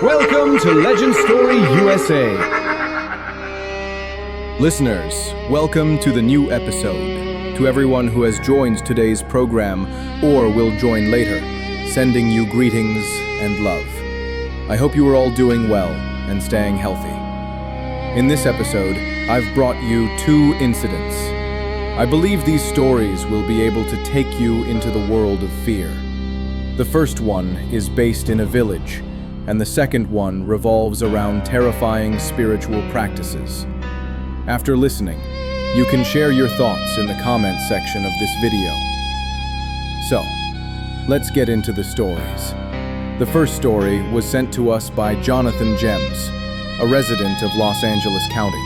Welcome to Legend Story USA. Listeners, welcome to the new episode. To everyone who has joined today's program or will join later, sending you greetings and love. I hope you are all doing well and staying healthy. In this episode, I've brought you two incidents. I believe these stories will be able to take you into the world of fear. The first one is based in a village, and the second one revolves around terrifying spiritual practices. After listening, you can share your thoughts in the comments section of this video. So, let's get into the stories. The first story was sent to us by Jonathan Gems, a resident of Los Angeles County.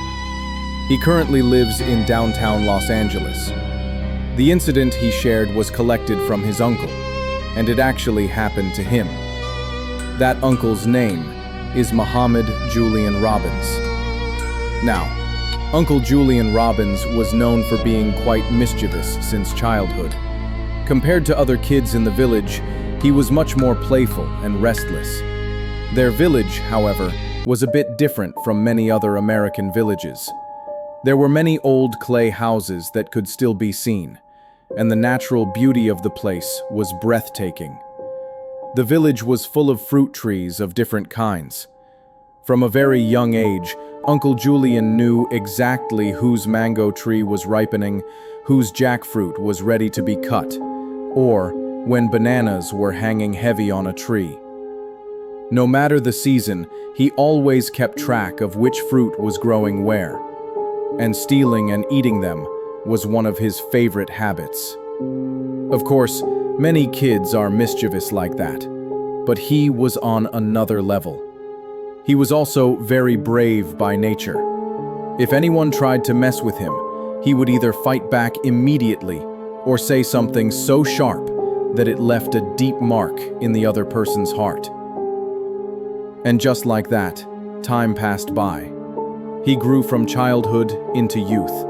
He currently lives in downtown Los Angeles. The incident he shared was collected from his uncle, and it actually happened to him. That uncle's name is Muhammad Julian Robbins. Now, Uncle Julian Robbins was known for being quite mischievous since childhood. Compared to other kids in the village, he was much more playful and restless. Their village, however, was a bit different from many other American villages. There were many old clay houses that could still be seen, and the natural beauty of the place was breathtaking. The village was full of fruit trees of different kinds. From a very young age, Uncle Julian knew exactly whose mango tree was ripening, whose jackfruit was ready to be cut, or when bananas were hanging heavy on a tree. No matter the season, he always kept track of which fruit was growing where, and stealing and eating them was one of his favorite habits. Of course, many kids are mischievous like that, but he was on another level. He was also very brave by nature. If anyone tried to mess with him, he would either fight back immediately or say something so sharp that it left a deep mark in the other person's heart. And just like that, time passed by. He grew from childhood into youth.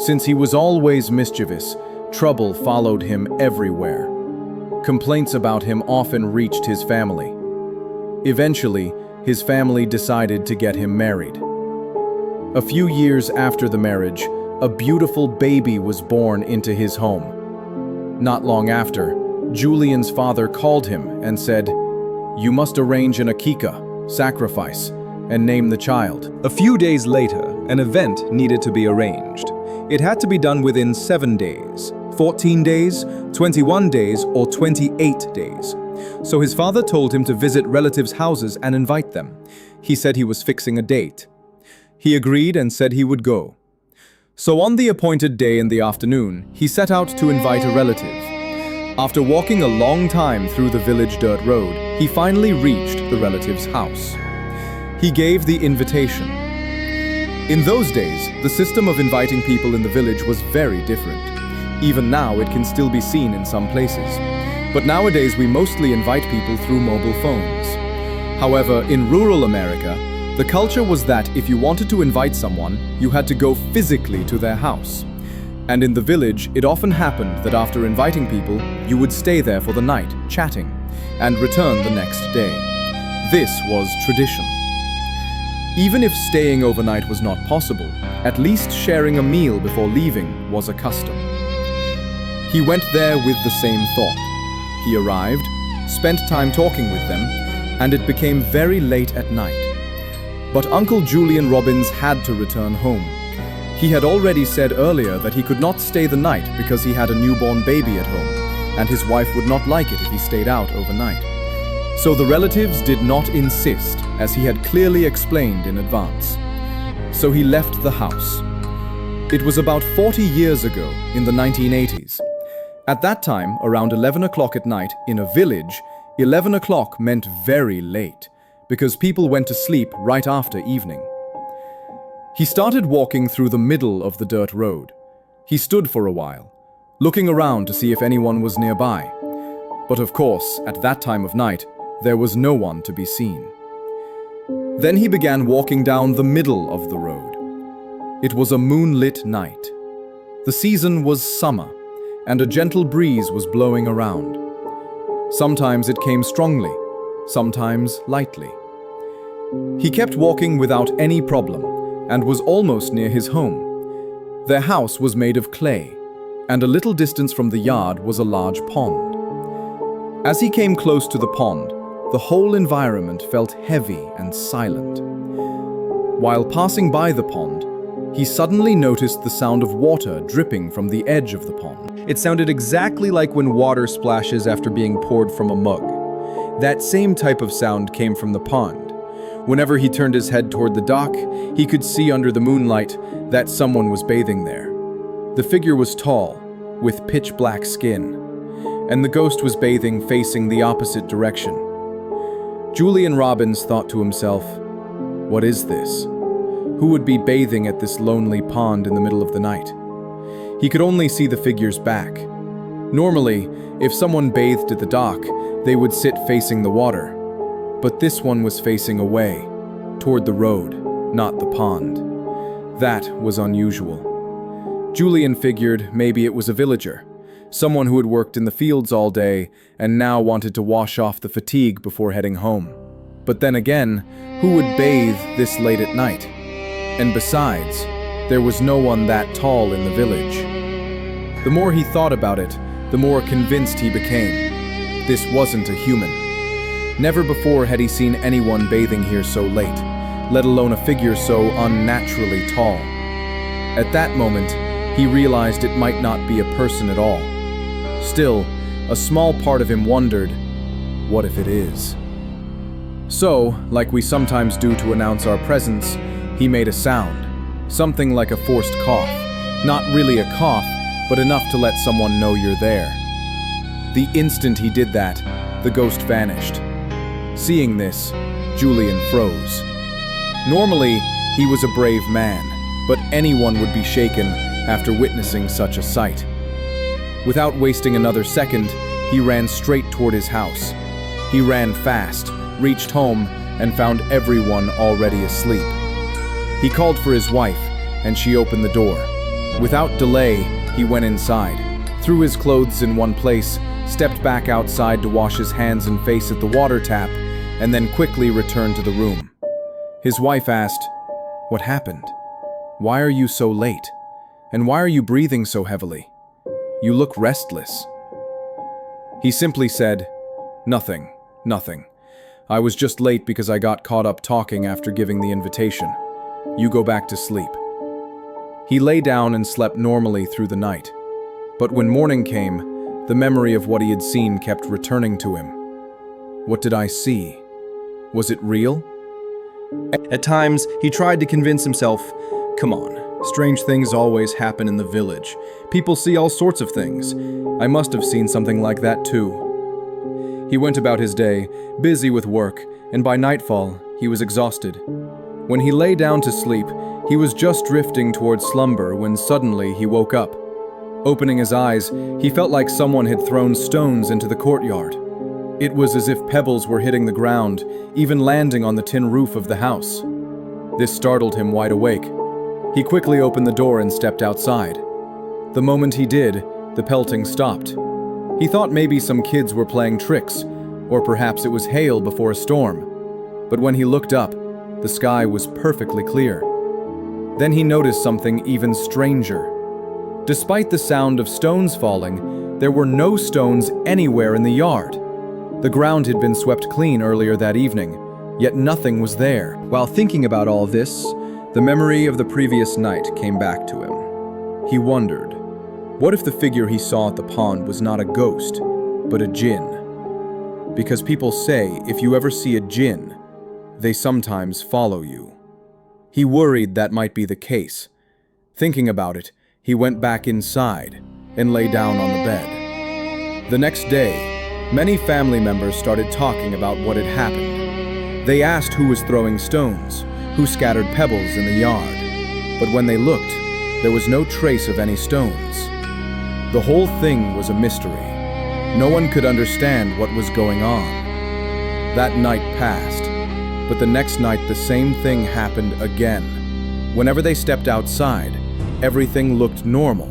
Since he was always mischievous, trouble followed him everywhere. Complaints about him often reached his family. Eventually, his family decided to get him married. A few years after the marriage, a beautiful baby was born into his home. Not long after, Julian's father called him and said, "You must arrange an akika, sacrifice, and name the child." A few days later, an event needed to be arranged. It had to be done within 7 days, 14 days, 21 days, or 28 days. So his father told him to visit relatives' houses and invite them. He said he was fixing a date. He agreed and said he would go. So on the appointed day in the afternoon, he set out to invite a relative. After walking a long time through the village dirt road, he finally reached the relative's house. He gave the invitation. In those days, the system of inviting people in the village was very different. Even now, it can still be seen in some places. But nowadays, we mostly invite people through mobile phones. However, in rural America, the culture was that if you wanted to invite someone, you had to go physically to their house. And in the village, it often happened that after inviting people, you would stay there for the night, chatting, and return the next day. This was tradition. Even if staying overnight was not possible, at least sharing a meal before leaving was a custom. He went there with the same thought. He arrived, spent time talking with them, and it became very late at night. But Uncle Julian Robbins had to return home. He had already said earlier that he could not stay the night because he had a newborn baby at home, and his wife would not like it if he stayed out overnight. So the relatives did not insist, as he had clearly explained in advance. So he left the house. It was about 40 years ago, in the 1980s. At that time, around 11 o'clock at night, in a village, 11 o'clock meant very late, because people went to sleep right after evening. He started walking through the middle of the dirt road. He stood for a while, looking around to see if anyone was nearby. But of course, at that time of night, there was no one to be seen. Then he began walking down the middle of the road. It was a moonlit night. The season was summer, and a gentle breeze was blowing around. Sometimes it came strongly, sometimes lightly. He kept walking without any problem and was almost near his home. Their house was made of clay, and a little distance from the yard was a large pond. As he came close to the pond, the whole environment felt heavy and silent. While passing by the pond, he suddenly noticed the sound of water dripping from the edge of the pond. It sounded exactly like when water splashes after being poured from a mug. That same type of sound came from the pond. Whenever he turned his head toward the dock, he could see under the moonlight that someone was bathing there. The figure was tall, with pitch-black skin, and the ghost was bathing facing the opposite direction. Julian Robbins thought to himself, "What is this? Who would be bathing at this lonely pond in the middle of the night?" He could only see the figure's back. Normally, if someone bathed at the dock, they would sit facing the water. But this one was facing away, toward the road, not the pond. That was unusual. Julian figured maybe it was a villager, someone who had worked in the fields all day and now wanted to wash off the fatigue before heading home. But then again, who would bathe this late at night? And besides, there was no one that tall in the village. The more he thought about it, the more convinced he became. This wasn't a human. Never before had he seen anyone bathing here so late, let alone a figure so unnaturally tall. At that moment, he realized it might not be a person at all. Still, a small part of him wondered, what if it is? So, like we sometimes do to announce our presence, he made a sound, something like a forced cough. Not really a cough, but enough to let someone know you're there. The instant he did that, the ghost vanished. Seeing this, Julian froze. Normally, he was a brave man, but anyone would be shaken after witnessing such a sight. Without wasting another second, he ran straight toward his house. He ran fast, reached home, and found everyone already asleep. He called for his wife, and she opened the door. Without delay, he went inside, threw his clothes in one place, stepped back outside to wash his hands and face at the water tap, and then quickly returned to the room. His wife asked, "What happened? Why are you so late? And why are you breathing so heavily? You look restless." He simply said, "Nothing. I was just late because I got caught up talking after giving the invitation. You go back to sleep." He lay down and slept normally through the night. But when morning came, the memory of what he had seen kept returning to him. What did I see? Was it real? At times, he tried to convince himself, come on, strange things always happen in the village. People see all sorts of things. I must have seen something like that too. He went about his day, busy with work, and by nightfall, he was exhausted. When he lay down to sleep, he was just drifting towards slumber when suddenly he woke up. Opening his eyes, he felt like someone had thrown stones into the courtyard. It was as if pebbles were hitting the ground, even landing on the tin roof of the house. This startled him wide awake. He quickly opened the door and stepped outside. The moment he did, the pelting stopped. He thought maybe some kids were playing tricks, or perhaps it was hail before a storm. But when he looked up, the sky was perfectly clear. Then he noticed something even stranger. Despite the sound of stones falling, there were no stones anywhere in the yard. The ground had been swept clean earlier that evening, yet nothing was there. While thinking about all this, the memory of the previous night came back to him. He wondered, what if the figure he saw at the pond was not a ghost, but a jinn? Because people say if you ever see a jinn, they sometimes follow you. He worried that might be the case. Thinking about it, he went back inside and lay down on the bed. The next day, many family members started talking about what had happened. They asked who was throwing stones, who scattered pebbles in the yard. But when they looked, there was no trace of any stones. The whole thing was a mystery. No one could understand what was going on. That night passed, but the next night the same thing happened again. Whenever they stepped outside, everything looked normal.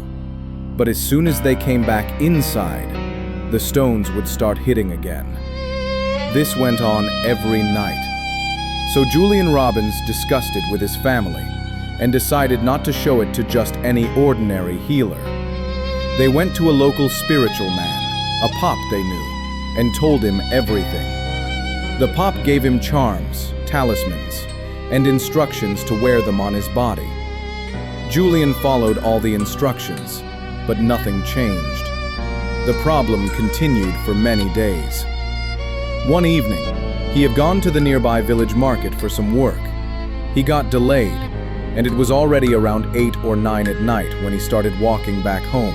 But as soon as they came back inside, the stones would start hitting again. This went on every night. So Julian Robbins discussed it with his family and decided not to show it to just any ordinary healer. They went to a local spiritual man, a pop they knew, and told him everything. The pop gave him charms, talismans, and instructions to wear them on his body. Julian followed all the instructions, but nothing changed. The problem continued for many days. One evening, he had gone to the nearby village market for some work. He got delayed, and it was already around 8 or 9 at night when he started walking back home.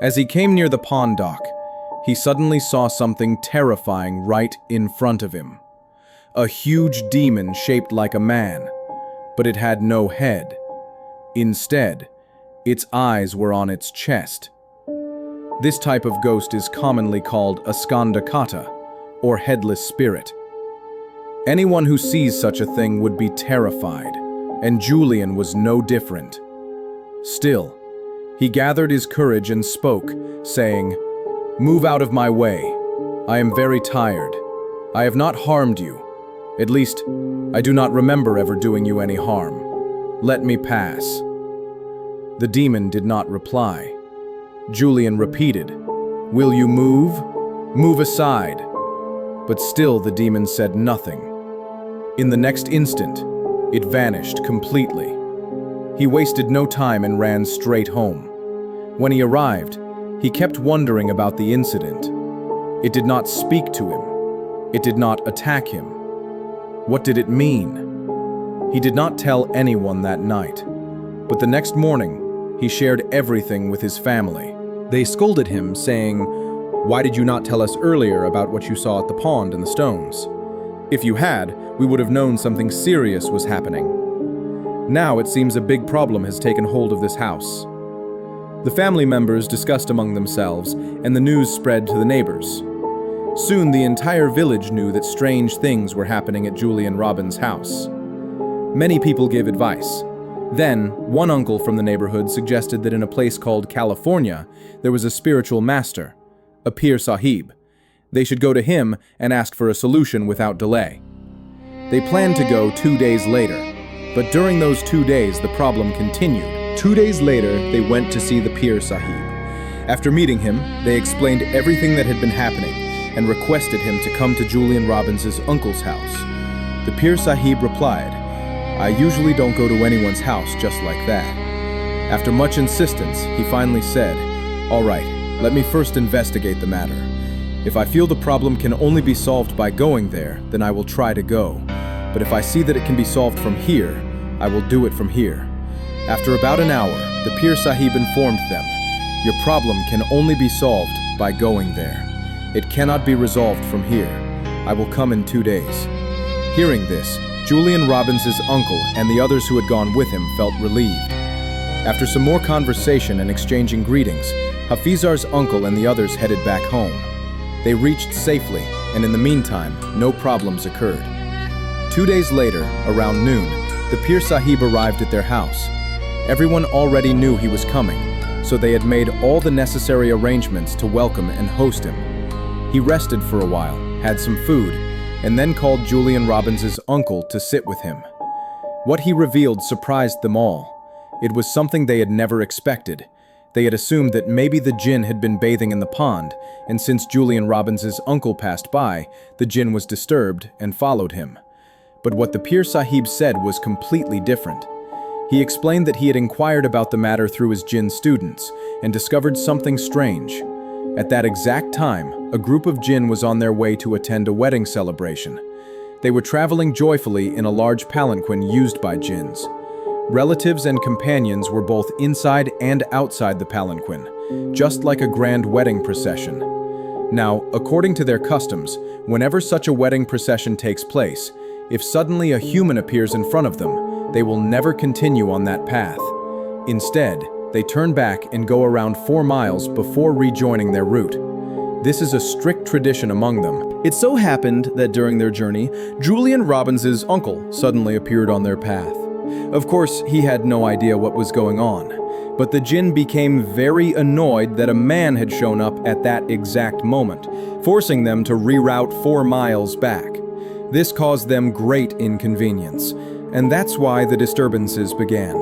As he came near the pond dock, he suddenly saw something terrifying right in front of him. A huge demon shaped like a man, but it had no head. Instead, its eyes were on its chest. This type of ghost is commonly called a skandakata, or headless spirit. Anyone who sees such a thing would be terrified, and Julian was no different. Still, he gathered his courage and spoke, saying, "Move out of my way. I am very tired. I have not harmed you. At least, I do not remember ever doing you any harm. Let me pass." The demon did not reply. Julian repeated, "Will you move? Move aside." But still the demon said nothing. In the next instant, it vanished completely. He wasted no time and ran straight home. When he arrived, he kept wondering about the incident. It did not speak to him. It did not attack him. What did it mean? He did not tell anyone that night. But the next morning, he shared everything with his family. They scolded him, saying, "Why did you not tell us earlier about what you saw at the pond and the stones? If you had, we would have known something serious was happening. Now it seems a big problem has taken hold of this house." The family members discussed among themselves, and the news spread to the neighbors. Soon the entire village knew that strange things were happening at Julian Robbins' house. Many people gave advice. Then, one uncle from the neighborhood suggested that in a place called California, there was a spiritual master, a Pir Sahib. They should go to him and ask for a solution without delay. They planned to go 2 days later, but during those 2 days the problem continued. 2 days later, they went to see the Pir Sahib. After meeting him, they explained everything that had been happening and requested him to come to Julian Robbins' uncle's house. The Pir Sahib replied, "I usually don't go to anyone's house just like that." After much insistence, he finally said, "All right, let me first investigate the matter. If I feel the problem can only be solved by going there, then I will try to go. But if I see that it can be solved from here, I will do it from here." After about an hour, the Pir Sahib informed them, "Your problem can only be solved by going there. It cannot be resolved from here. I will come in 2 days." Hearing this, Julian Robbins' uncle and the others who had gone with him felt relieved. After some more conversation and exchanging greetings, Hafizar's uncle and the others headed back home. They reached safely, and in the meantime, no problems occurred. 2 days later, around noon, the Pir Sahib arrived at their house. Everyone already knew he was coming, so they had made all the necessary arrangements to welcome and host him. He rested for a while, had some food, and then called Julian Robbins' uncle to sit with him. What he revealed surprised them all. It was something they had never expected. They had assumed that maybe the jinn had been bathing in the pond, and since Julian Robbins' uncle passed by, the jinn was disturbed and followed him. But what the Pir Sahib said was completely different. He explained that he had inquired about the matter through his jinn students and discovered something strange. At that exact time, a group of jinn was on their way to attend a wedding celebration. They were traveling joyfully in a large palanquin used by jinns. Relatives and companions were both inside and outside the palanquin, just like a grand wedding procession. Now, according to their customs, whenever such a wedding procession takes place, if suddenly a human appears in front of them, they will never continue on that path. Instead, they turn back and go around 4 miles before rejoining their route. This is a strict tradition among them. It so happened that during their journey, Julian Robbins' uncle suddenly appeared on their path. Of course, he had no idea what was going on, but the jinn became very annoyed that a man had shown up at that exact moment. forcing them to reroute 4 miles back. This caused them great inconvenience, and that's why the disturbances began.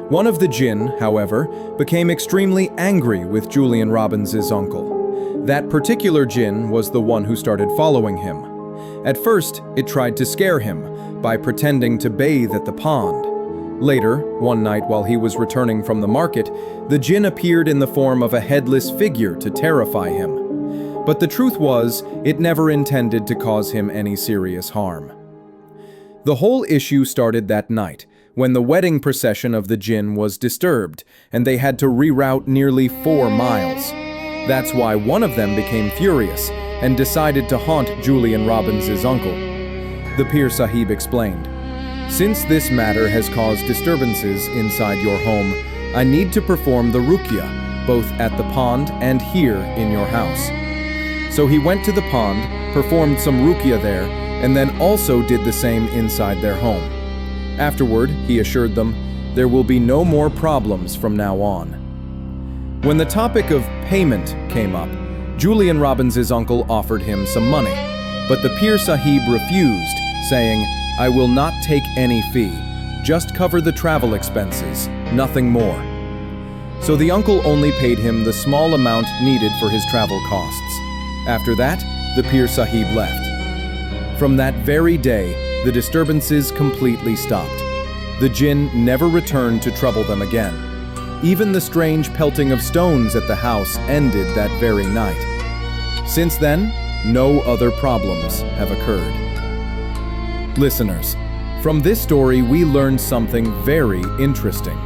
One of the jinn, however, became extremely angry with Julian Robbins' uncle. That particular jinn was the one who started following him. At first, it tried to scare him by pretending to bathe at the pond. Later, one night while he was returning from the market, the jinn appeared in the form of a headless figure to terrify him. But the truth was, it never intended to cause him any serious harm. The whole issue started that night, when the wedding procession of the jinn was disturbed, and they had to reroute nearly 4 miles. That's why one of them became furious and decided to haunt Julian Robbins' uncle. The Pir Sahib explained, "Since this matter has caused disturbances inside your home, I need to perform the ruqya, both at the pond and here in your house." So he went to the pond, performed some ruqya there, and then also did the same inside their home. Afterward, he assured them, there will be no more problems from now on. When the topic of payment came up, Julian Robbins' uncle offered him some money, but the Pir Sahib refused, saying, "I will not take any fee, just cover the travel expenses, nothing more." So the uncle only paid him the small amount needed for his travel costs. After that, the Pir Sahib left. From that very day, the disturbances completely stopped. The jinn never returned to trouble them again. Even the strange pelting of stones at the house ended that very night. Since then, no other problems have occurred. Listeners, from this story we learned something very interesting.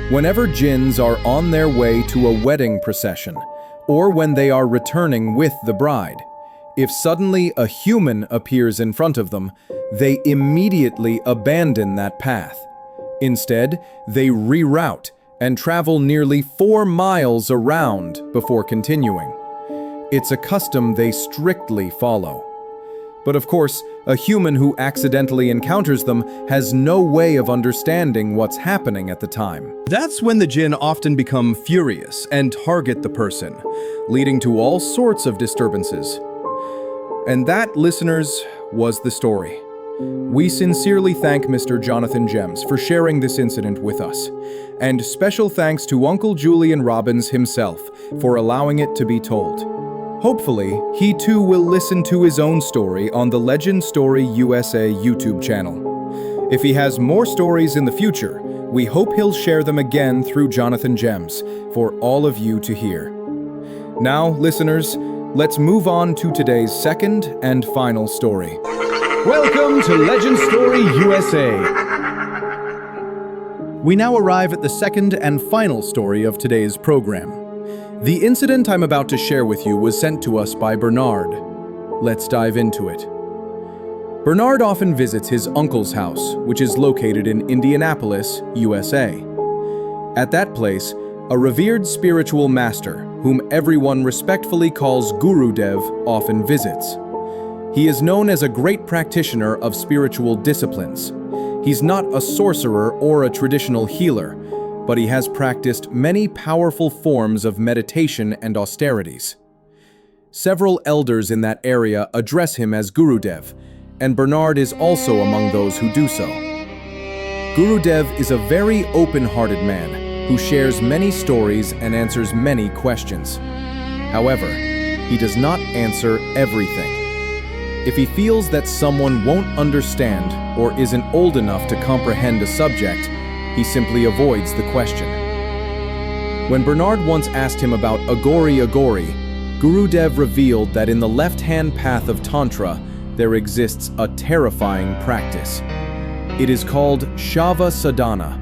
Whenever jinns are on their way to a wedding procession, or when they are returning with the bride, if suddenly a human appears in front of them, they immediately abandon that path. Instead, they reroute and travel nearly 4 miles around before continuing. It's a custom they strictly follow. But of course, a human who accidentally encounters them has no way of understanding what's happening at the time. That's when the jinn often become furious and target the person, leading to all sorts of disturbances. And that, listeners, was the story. We sincerely thank Mr. Jonathan Gems for sharing this incident with us, and special thanks to Uncle Julian Robbins himself for allowing it to be told. Hopefully, he too will listen to his own story on the Legend Story USA YouTube channel. If he has more stories in the future, we hope he'll share them again through Jonathan Gems for all of you to hear. Now, listeners, let's move on to today's second and final story. Welcome to Legend Story USA. We now arrive at the second and final story of today's program. The incident I'm about to share with you was sent to us by Bernard. Let's dive into it. Bernard often visits his uncle's house, which is located in Indianapolis, USA. At that place, a revered spiritual master, whom everyone respectfully calls Gurudev, often visits. He is known as a great practitioner of spiritual disciplines. He's not a sorcerer or a traditional healer, but he has practiced many powerful forms of meditation and austerities. Several elders in that area address him as Gurudev, and Bernard is also among those who do so. Gurudev is a very open-hearted man who shares many stories and answers many questions. However, he does not answer everything. If he feels that someone won't understand or isn't old enough to comprehend a subject, he simply avoids the question. When Bernard once asked him about Agori Agori, Gurudev revealed that in the left-hand path of Tantra, there exists a terrifying practice. It is called Shava Sadhana,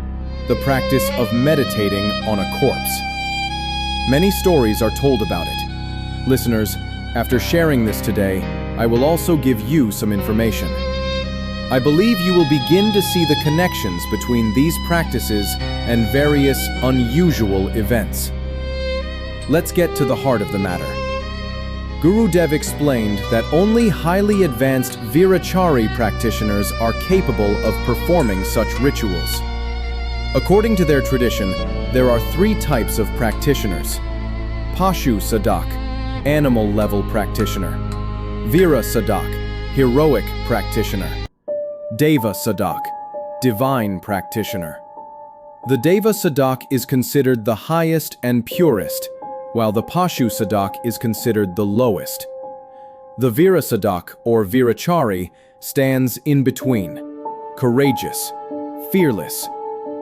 the practice of meditating on a corpse. Many stories are told about it. Listeners, after sharing this today, I will also give you some information. I believe you will begin to see the connections between these practices and various unusual events. Let's get to the heart of the matter. Gurudev explained that only highly advanced Virachari practitioners are capable of performing such rituals. According to their tradition, there are 3 types of practitioners. Pashu Sadak, animal-level practitioner. Veera Sadak, heroic practitioner. Deva Sadak, divine practitioner. The Deva Sadak is considered the highest and purest, while the Pashu Sadak is considered the lowest. The Veera Sadak, or Veerachari, stands in between, courageous, fearless,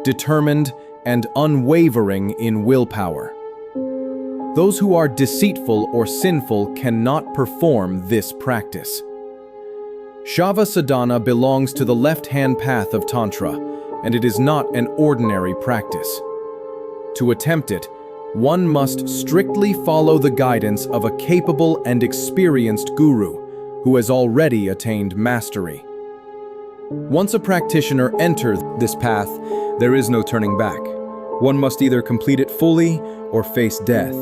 determined, and unwavering in willpower. Those who are deceitful or sinful cannot perform this practice. Shava Sadhana belongs to the left-hand path of Tantra, and it is not an ordinary practice. To attempt it, one must strictly follow the guidance of a capable and experienced guru who has already attained mastery. Once a practitioner enters this path, there is no turning back. One must either complete it fully or face death.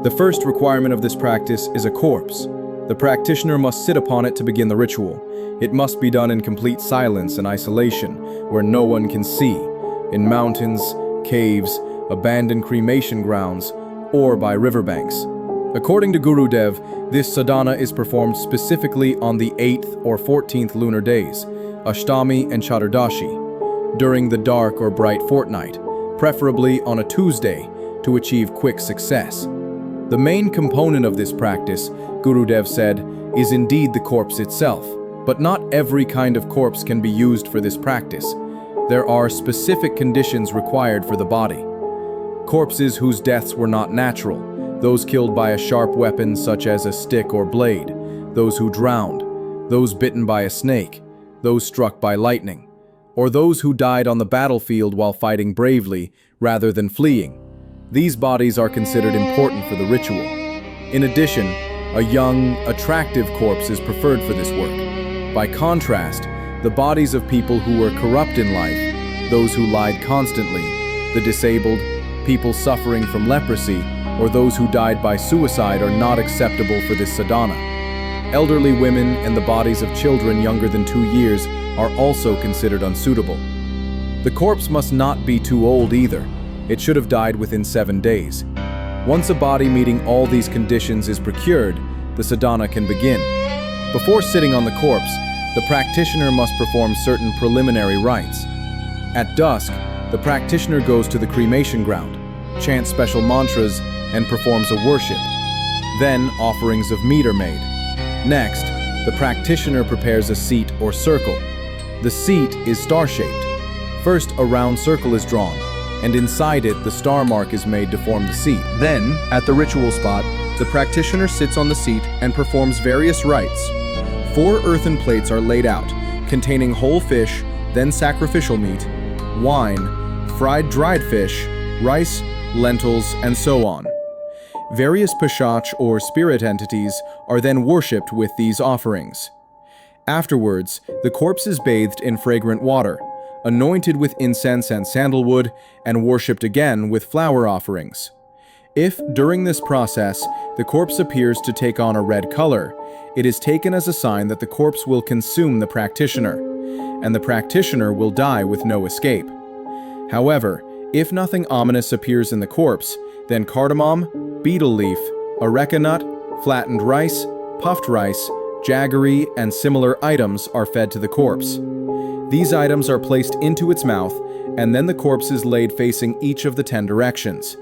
The first requirement of this practice is a corpse. The practitioner must sit upon it to begin the ritual. It must be done in complete silence and isolation, where no one can see, in mountains, caves, abandoned cremation grounds, or by riverbanks. According to Gurudev, this sadhana is performed specifically on the 8th or 14th lunar days, Ashtami and Chaturdashi, during the dark or bright fortnight, preferably on a Tuesday, to achieve quick success. The main component of this practice, Gurudev said, is indeed the corpse itself, but not every kind of corpse can be used for this practice. There are specific conditions required for the body. Corpses whose deaths were not natural, those killed by a sharp weapon such as a stick or blade, those who drowned, those bitten by a snake, those struck by lightning, or those who died on the battlefield while fighting bravely rather than fleeing. These bodies are considered important for the ritual. In addition, a young, attractive corpse is preferred for this work. By contrast, the bodies of people who were corrupt in life, those who lied constantly, the disabled, people suffering from leprosy, or those who died by suicide are not acceptable for this sadhana. Elderly women and the bodies of children younger than 2 years are also considered unsuitable. The corpse must not be too old either. It should have died within 7 days. Once a body meeting all these conditions is procured, the sadhana can begin. Before sitting on the corpse, the practitioner must perform certain preliminary rites. At dusk, the practitioner goes to the cremation ground, chants special mantras, and performs a worship. Then, offerings of meat are made. Next, the practitioner prepares a seat or circle. The seat is star-shaped. First, a round circle is drawn, and inside it, the star mark is made to form the seat. Then, at the ritual spot, the practitioner sits on the seat and performs various rites. 4 earthen plates are laid out, containing whole fish, then sacrificial meat, wine, fried dried fish, rice, lentils, and so on. Various pashach or spirit entities are then worshipped with these offerings. Afterwards, the corpse is bathed in fragrant water, anointed with incense and sandalwood, and worshipped again with flower offerings. If, during this process, the corpse appears to take on a red color, it is taken as a sign that the corpse will consume the practitioner, and the practitioner will die with no escape. However, if nothing ominous appears in the corpse, then cardamom, betel leaf, areca nut, flattened rice, puffed rice, jaggery, and similar items are fed to the corpse. These items are placed into its mouth, and then the corpse is laid facing each of the 10 directions.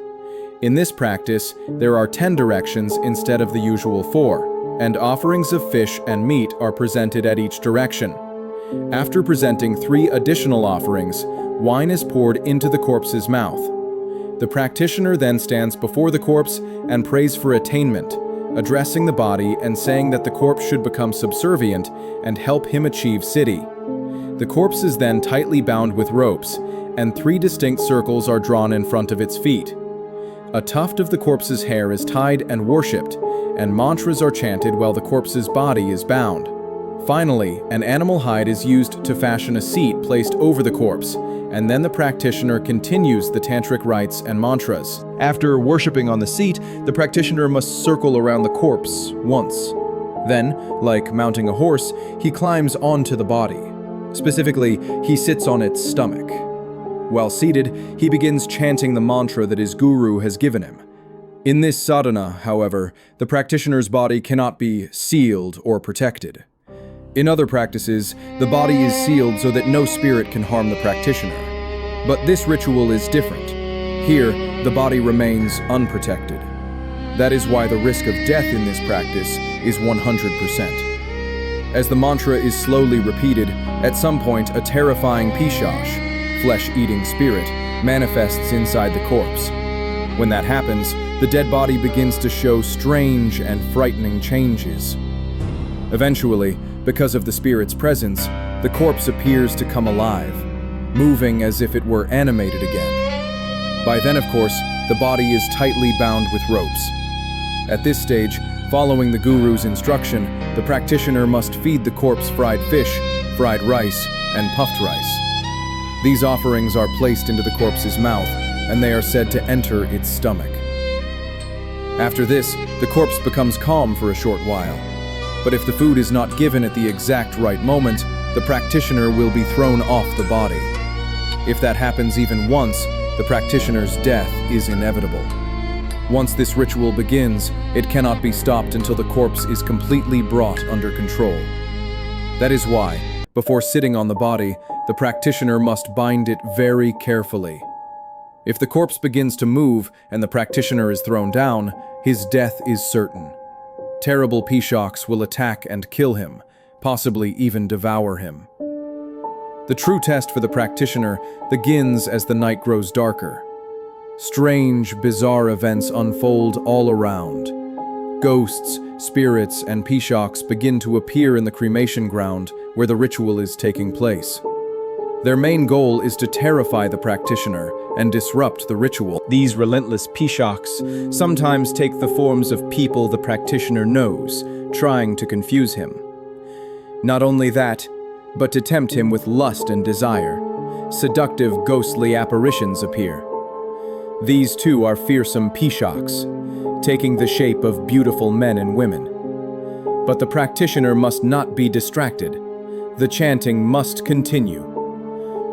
In this practice, there are 10 directions instead of the usual 4, and offerings of fish and meat are presented at each direction. After presenting 3 additional offerings, wine is poured into the corpse's mouth. The practitioner then stands before the corpse and prays for attainment, addressing the body and saying that the corpse should become subservient and help him achieve siddhi. The corpse is then tightly bound with ropes, and 3 distinct circles are drawn in front of its feet. A tuft of the corpse's hair is tied and worshipped, and mantras are chanted while the corpse's body is bound. Finally, an animal hide is used to fashion a seat placed over the corpse, and then the practitioner continues the tantric rites and mantras. After worshipping on the seat, the practitioner must circle around the corpse once. Then, like mounting a horse, he climbs onto the body. Specifically, he sits on its stomach. While seated, he begins chanting the mantra that his guru has given him. In this sadhana, however, the practitioner's body cannot be sealed or protected. In other practices, the body is sealed so that no spirit can harm the practitioner. But this ritual is different. Here, the body remains unprotected. That is why the risk of death in this practice is 100%. As the mantra is slowly repeated, at some point a terrifying pishash, flesh-eating spirit, manifests inside the corpse. When that happens, the dead body begins to show strange and frightening changes. Eventually, because of the spirit's presence, the corpse appears to come alive, moving as if it were animated again. By then, of course, the body is tightly bound with ropes. At this stage, following the guru's instruction, the practitioner must feed the corpse fried fish, fried rice, and puffed rice. These offerings are placed into the corpse's mouth, and they are said to enter its stomach. After this, the corpse becomes calm for a short while. But if the food is not given at the exact right moment, the practitioner will be thrown off the body. If that happens even once, the practitioner's death is inevitable. Once this ritual begins, it cannot be stopped until the corpse is completely brought under control. That is why, before sitting on the body, the practitioner must bind it very carefully. If the corpse begins to move and the practitioner is thrown down, his death is certain. Terrible pishaks will attack and kill him, possibly even devour him. The true test for the practitioner begins as the night grows darker. Strange, bizarre events unfold all around. Ghosts, spirits, and pishaks begin to appear in the cremation ground where the ritual is taking place. Their main goal is to terrify the practitioner and disrupt the ritual. These relentless pishaks sometimes take the forms of people the practitioner knows, trying to confuse him. Not only that, but to tempt him with lust and desire. Seductive, ghostly apparitions appear. These too are fearsome pishaks, taking the shape of beautiful men and women. But the practitioner must not be distracted. The chanting must continue.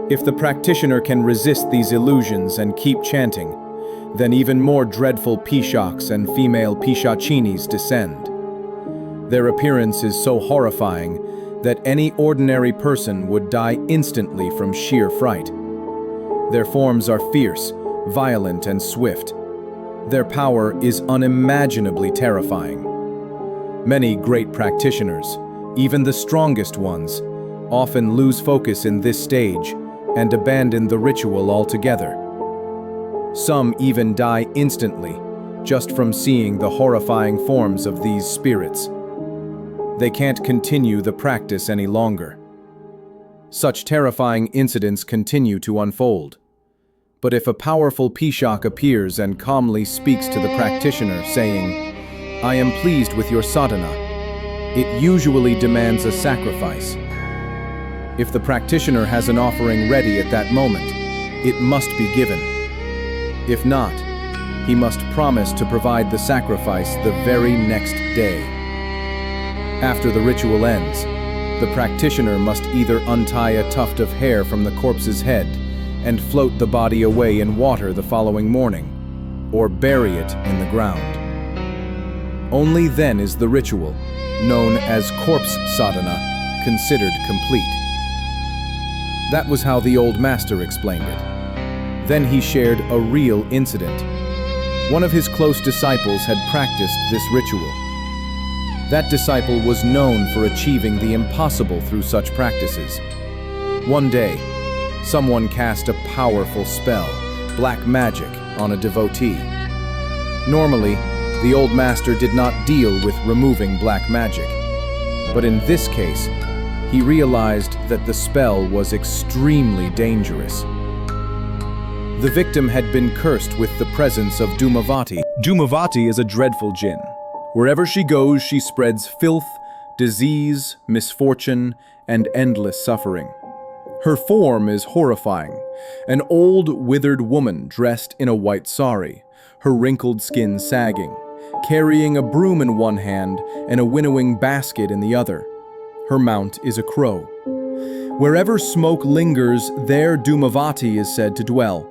If the practitioner can resist these illusions and keep chanting, then even more dreadful pishaks and female pishachinis descend. Their appearance is so horrifying that any ordinary person would die instantly from sheer fright. Their forms are fierce, violent, and swift. Their power is unimaginably terrifying. Many great practitioners, even the strongest ones, often lose focus in this stage and abandon the ritual altogether. Some even die instantly, just from seeing the horrifying forms of these spirits. They can't continue the practice any longer. Such terrifying incidents continue to unfold. But if a powerful pishak appears and calmly speaks to the practitioner, saying, "I am pleased with your sadhana," it usually demands a sacrifice. If the practitioner has an offering ready at that moment, it must be given. If not, he must promise to provide the sacrifice the very next day. After the ritual ends, the practitioner must either untie a tuft of hair from the corpse's head and float the body away in water the following morning, or bury it in the ground. Only then is the ritual, known as corpse sadhana, considered complete. That was how the old master explained it. Then he shared a real incident. One of his close disciples had practiced this ritual. That disciple was known for achieving the impossible through such practices. One day, someone cast a powerful spell, black magic, on a devotee. Normally, the old master did not deal with removing black magic. But in this case, he realized that the spell was extremely dangerous. The victim had been cursed with the presence of Dhumavati. Dhumavati is a dreadful jinn. Wherever she goes, she spreads filth, disease, misfortune, and endless suffering. Her form is horrifying, an old, withered woman dressed in a white sari, her wrinkled skin sagging, carrying a broom in one hand and a winnowing basket in the other. Her mount is a crow. Wherever smoke lingers, there Dhumavati is said to dwell.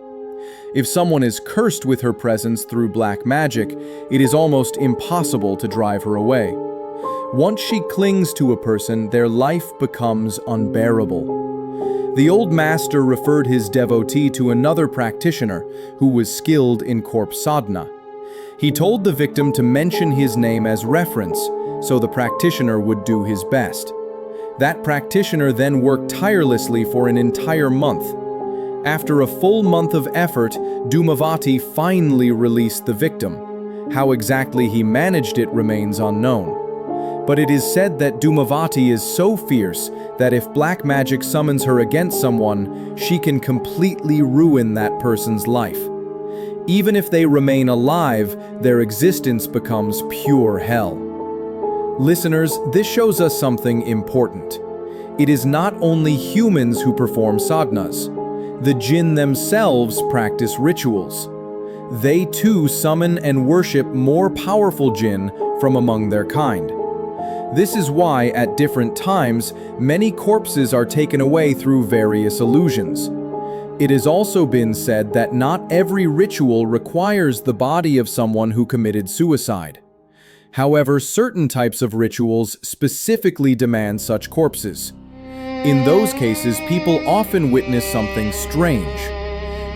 If someone is cursed with her presence through black magic, it is almost impossible to drive her away. Once she clings to a person, their life becomes unbearable. The old master referred his devotee to another practitioner who was skilled in corpse sadhana. He told the victim to mention his name as reference, so the practitioner would do his best. That practitioner then worked tirelessly for an entire month. After a full month of effort, Dhumavati finally released the victim. How exactly he managed it remains unknown. But it is said that Dhumavati is so fierce that if black magic summons her against someone, she can completely ruin that person's life. Even if they remain alive, their existence becomes pure hell. Listeners, this shows us something important. It is not only humans who perform sadhanas. The jinn themselves practice rituals. They too summon and worship more powerful jinn from among their kind. This is why, at different times, many corpses are taken away through various illusions. It has also been said that not every ritual requires the body of someone who committed suicide. However, certain types of rituals specifically demand such corpses. In those cases, people often witness something strange.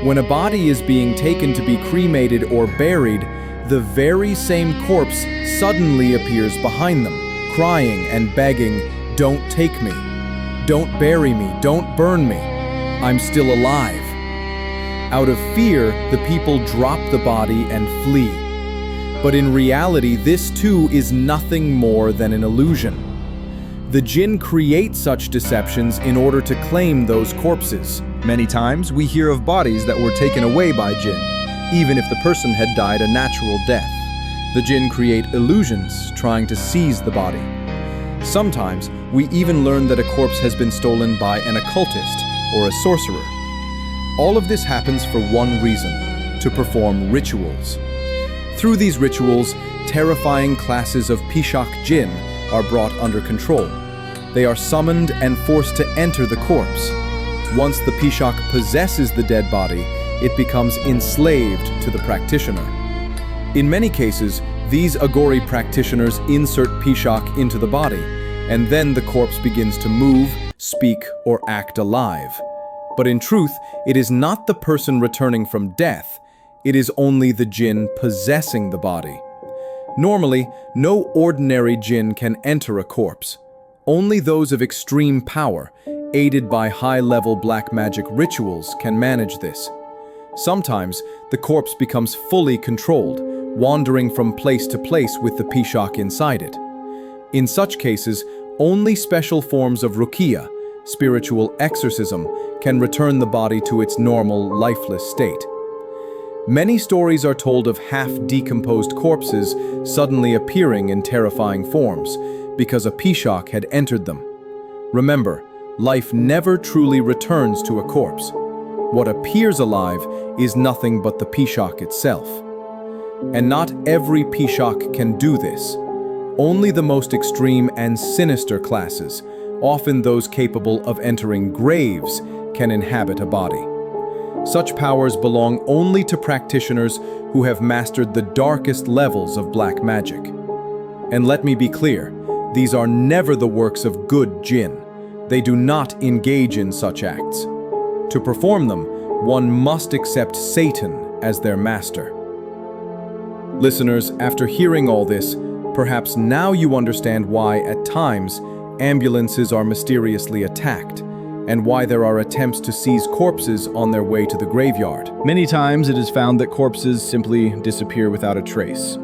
When a body is being taken to be cremated or buried, the very same corpse suddenly appears behind them, crying and begging, "Don't take me. Don't bury me. Don't burn me. I'm still alive." Out of fear, the people drop the body and flee. But in reality, this too is nothing more than an illusion. The jinn create such deceptions in order to claim those corpses. Many times we hear of bodies that were taken away by jinn, even if the person had died a natural death. The jinn create illusions, trying to seize the body. Sometimes, we even learn that a corpse has been stolen by an occultist or a sorcerer. All of this happens for one reason: to perform rituals. Through these rituals, terrifying classes of Pishak jinn are brought under control. They are summoned and forced to enter the corpse. Once the Pishak possesses the dead body, it becomes enslaved to the practitioner. In many cases, these Agori practitioners insert Pishak into the body, and then the corpse begins to move, speak, or act alive. But in truth, it is not the person returning from death. It is only the jinn possessing the body. Normally, no ordinary jinn can enter a corpse. Only those of extreme power, aided by high-level black magic rituals, can manage this. Sometimes, the corpse becomes fully controlled, wandering from place to place with the Pishak inside it. In such cases, only special forms of ruqyah, spiritual exorcism, can return the body to its normal, lifeless state. Many stories are told of half-decomposed corpses suddenly appearing in terrifying forms because a Pishak had entered them. Remember, life never truly returns to a corpse. What appears alive is nothing but the Pishak itself. And not every Pishak can do this. Only the most extreme and sinister classes, often those capable of entering graves, can inhabit a body. Such powers belong only to practitioners who have mastered the darkest levels of black magic. And let me be clear, these are never the works of good jinn. They do not engage in such acts. To perform them, one must accept Satan as their master. Listeners, after hearing all this, perhaps now you understand why, at times, ambulances are mysteriously attacked, and why there are attempts to seize corpses on their way to the graveyard. Many times it is found that corpses simply disappear without a trace.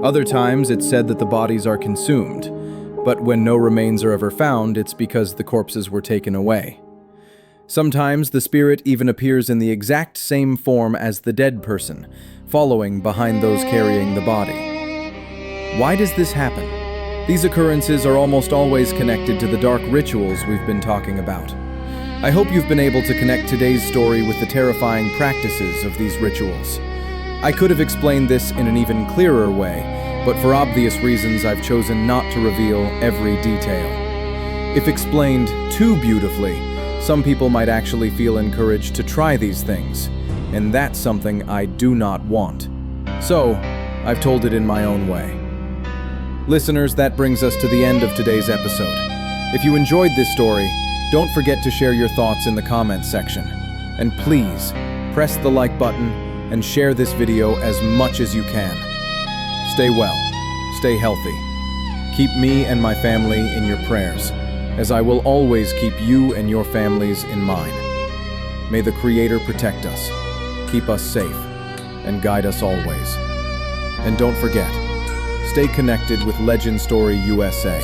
Other times it's said that the bodies are consumed, but when no remains are ever found, it's because the corpses were taken away. Sometimes the spirit even appears in the exact same form as the dead person, following behind those carrying the body. Why does this happen? These occurrences are almost always connected to the dark rituals we've been talking about. I hope you've been able to connect today's story with the terrifying practices of these rituals. I could have explained this in an even clearer way, but for obvious reasons I've chosen not to reveal every detail. If explained too beautifully, some people might actually feel encouraged to try these things, and that's something I do not want. So, I've told it in my own way. Listeners, that brings us to the end of today's episode. If you enjoyed this story, don't forget to share your thoughts in the comments section. And please, press the like button and share this video as much as you can. Stay well, stay healthy. Keep me and my family in your prayers, as I will always keep you and your families in mine. May the Creator protect us, keep us safe, and guide us always. And don't forget, stay connected with Legend Story USA.